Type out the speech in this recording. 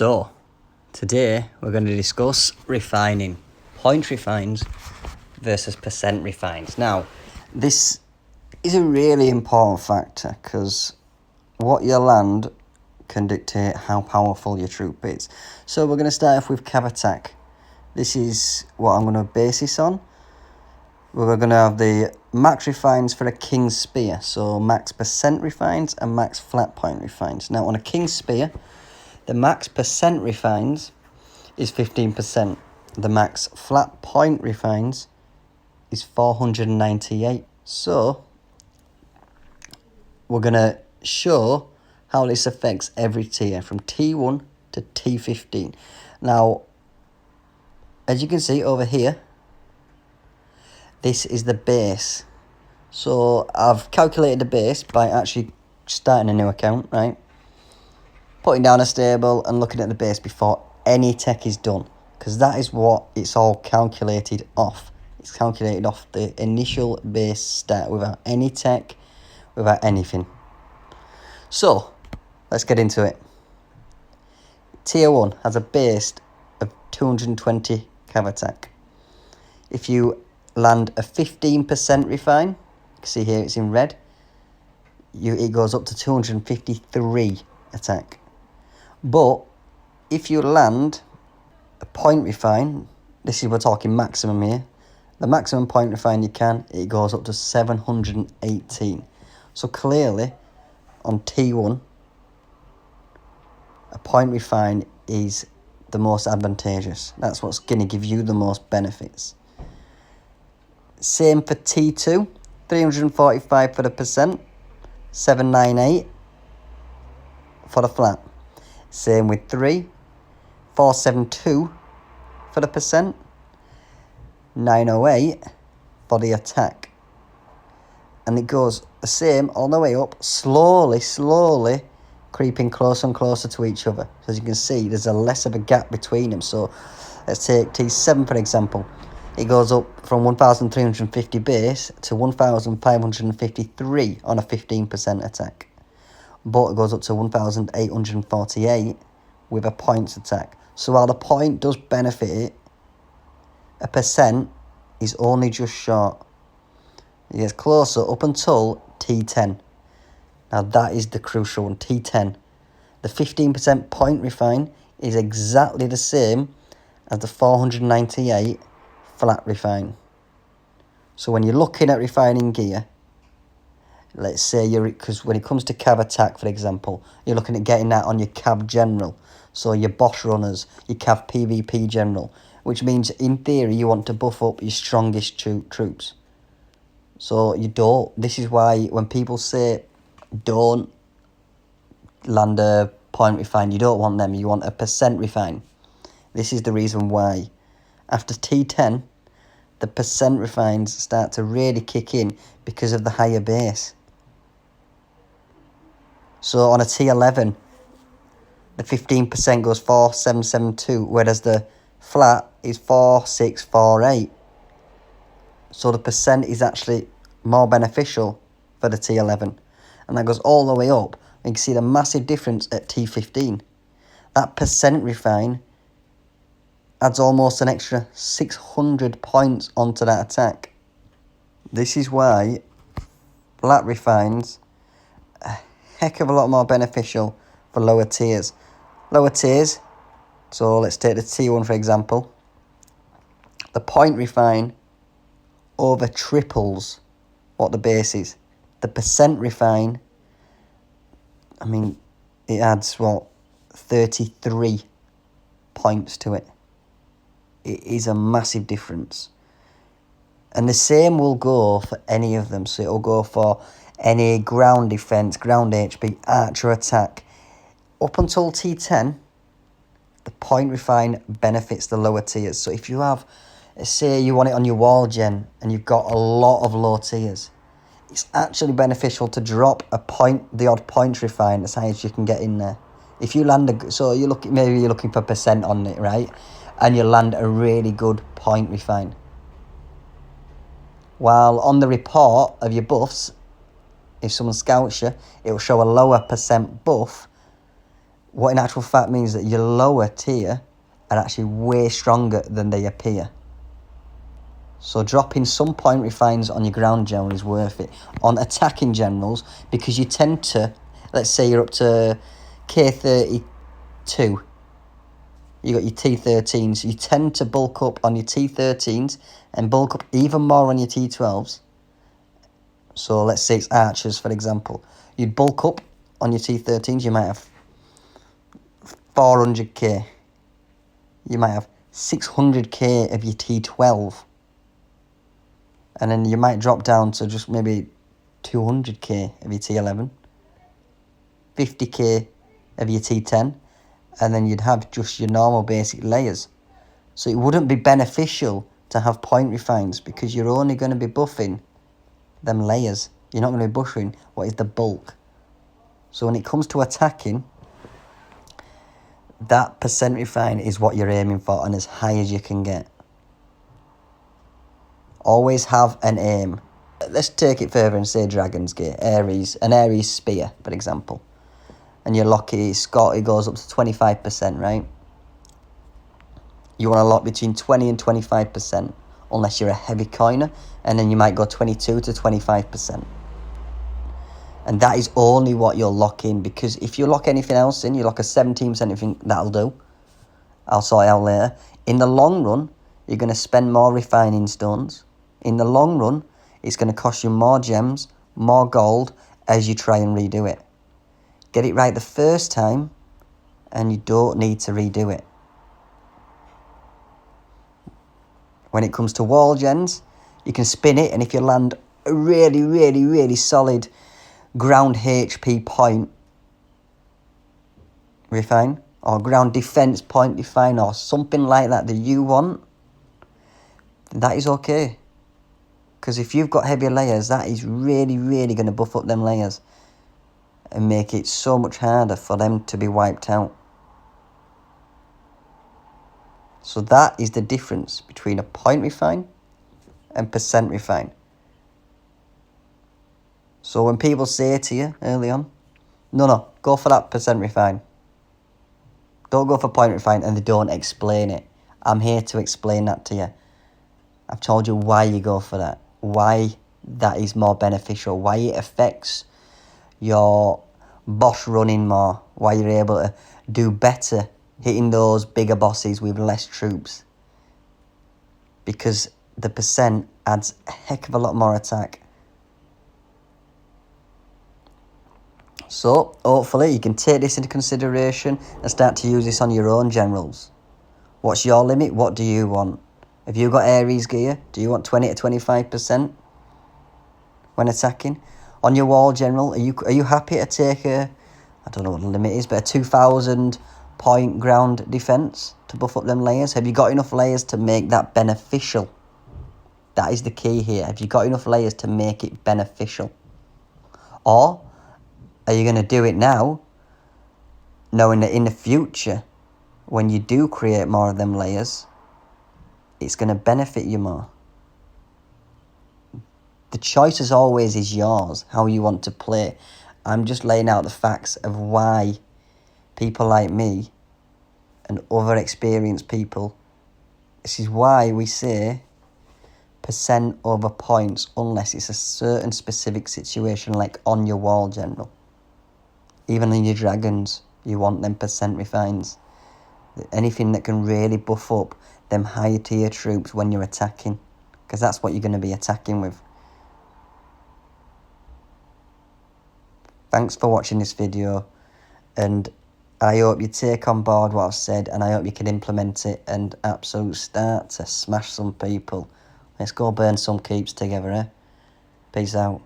So, today we're going to discuss refining, point refines versus percent refines. Now, this is a really important factor because what you land can dictate how powerful your troop is. So we're going to start off with cav attack. This is what I'm going to base this on. We're going to have the max refines for a king's spear. So max percent refines and max flat point refines. Now on a king's spear, the max percent refines is 15%. The max flat point refines is 498. So we're going to show how this affects every tier from T1 to T15. Now, as you can see over here, this is the base. So I've calculated the base by actually starting a new account, right? Putting down a stable and looking at the base before any tech is done. Because that is what it's all calculated off. It's calculated off the initial base stat without any tech, without anything. So, let's get into it. Tier 1 has a base of 220 cav attack. If you land a 15% refine, you can see here it's in red, it goes up to 253 attack. But if you land a point refine, this is we're talking maximum here, the maximum point refine you can, it goes up to 718. So clearly, on T1, a point refine is the most advantageous. That's what's going to give you the most benefits. Same for T2, 345 for the percent, 798 for the flat. Same with 3, 472 for the percent, 908 for the attack. And it goes the same all the way up, slowly creeping closer and closer to each other. So as you can see, there's a less of a gap between them. So let's take T7 for example. It goes up from 1,350 base to 1,553 on a 15% attack. But it goes up to 1,848 with a points attack. So while the point does benefit it, a percent is only just short. It gets closer up until T10. Now that is the crucial one, T10. The 15% point refine is exactly the same as the 498 flat refine. So when you're looking at refining gear, let's say because when it comes to cav attack, for example, you're looking at getting that on your cav general. So your boss runners, your cav PvP general, which means in theory you want to buff up your strongest troops. So you don't. This is why when people say don't land a point refine, you don't want them. You want a percent refine. This is the reason why. After T10, the percent refines start to really kick in because of the higher base. So on a T11, the 15% goes 4772, whereas the flat is 4648. So the percent is actually more beneficial for the T11. And that goes all the way up. You can see the massive difference at T15. That percent refine adds almost an extra 600 points onto that attack. This is why flat refines a heck of a lot more beneficial for lower tiers. Lower tiers, so let's take the T1 for example. The point refine over triples what the base is. The percent refine, I mean, it adds, 33 points to it. It is a massive difference. And the same will go for any of them. So it will go for any ground defense, ground HP, archer attack. Up until T10, the point refine benefits the lower tiers. So if you have, say you want it on your wall gen and you've got a lot of low tiers, it's actually beneficial to drop the odd point refine as high as you can get in there. If you land maybe you're looking for percent on it, right? And you land a really good point refine. While on the report of your buffs, if someone scouts you, it will show a lower percent buff what in actual fact means that your lower tier are actually way stronger than they appear. So dropping some point refines on your ground general is worth it. On attacking generals, because you tend to, let's say you're up to K32, you got your T13s, you tend to bulk up on your T13s and bulk up even more on your T12s. So let's say it's archers, for example. You'd bulk up on your T13s, you might have 400k. You might have 600k of your T12. And then you might drop down to just maybe 200k of your T11. 50k of your T10. And then you'd have just your normal basic layers. So it wouldn't be beneficial to have point refines because you're only going to be buffing them layers. You're not going to be buffing what is the bulk. So when it comes to attacking, that percent refine is what you're aiming for and as high as you can get. Always have an aim. Let's take it further and say Dragon's Gate, an Ares spear, for example. And your Locky Scotty goes up to 25%, right? You want to lock between 20 and 25%, unless you're a heavy coiner, and then you might go 22 to 25%. And that is only what you'll lock in, because if you lock anything else in, you lock a 17%, you think that'll do. I'll sort it out later. In the long run, you're going to spend more refining stones. In the long run, it's going to cost you more gems, more gold, as you try and redo it. Get it right the first time, and you don't need to redo it. When it comes to wall gens, you can spin it, and if you land a really, really, really solid ground HP point refine, or ground defense point refine, or something like that you want, that is okay. Because if you've got heavier layers, that is really, really going to buff up them layers and make it so much harder for them to be wiped out. So that is the difference between a point refine and percent refine. So when people say to you early on, no, go for that percent refine. Don't go for point refine, and they don't explain it. I'm here to explain that to you. I've told you why you go for that. Why that is more beneficial. Why it affects your boss running more. Why you're able to do better hitting those bigger bosses with less troops. Because the percent adds a heck of a lot more attack. So, hopefully you can take this into consideration and start to use this on your own generals. What's your limit? What do you want? Have you got Ares gear? Do you want 20 to 25% when attacking? On your wall general, are you happy to take I don't know what the limit is, but a 2,000 point ground defense to buff up them layers? Have you got enough layers to make that beneficial? That is the key here. Have you got enough layers to make it beneficial? Or are you going to do it now, knowing that in the future, when you do create more of them layers, it's going to benefit you more? The choice as always is yours, how you want to play. I'm just laying out the facts of why people like me and other experienced people, this is why we say percent over points unless it's a certain specific situation, like on your wall general. Even in your dragons, you want them percent refines. Anything that can really buff up them higher tier troops when you're attacking, because that's what you're going to be attacking with. Thanks for watching this video, and I hope you take on board what I've said, and I hope you can implement it and absolutely start to smash some people. Let's go burn some keeps together, eh? Peace out.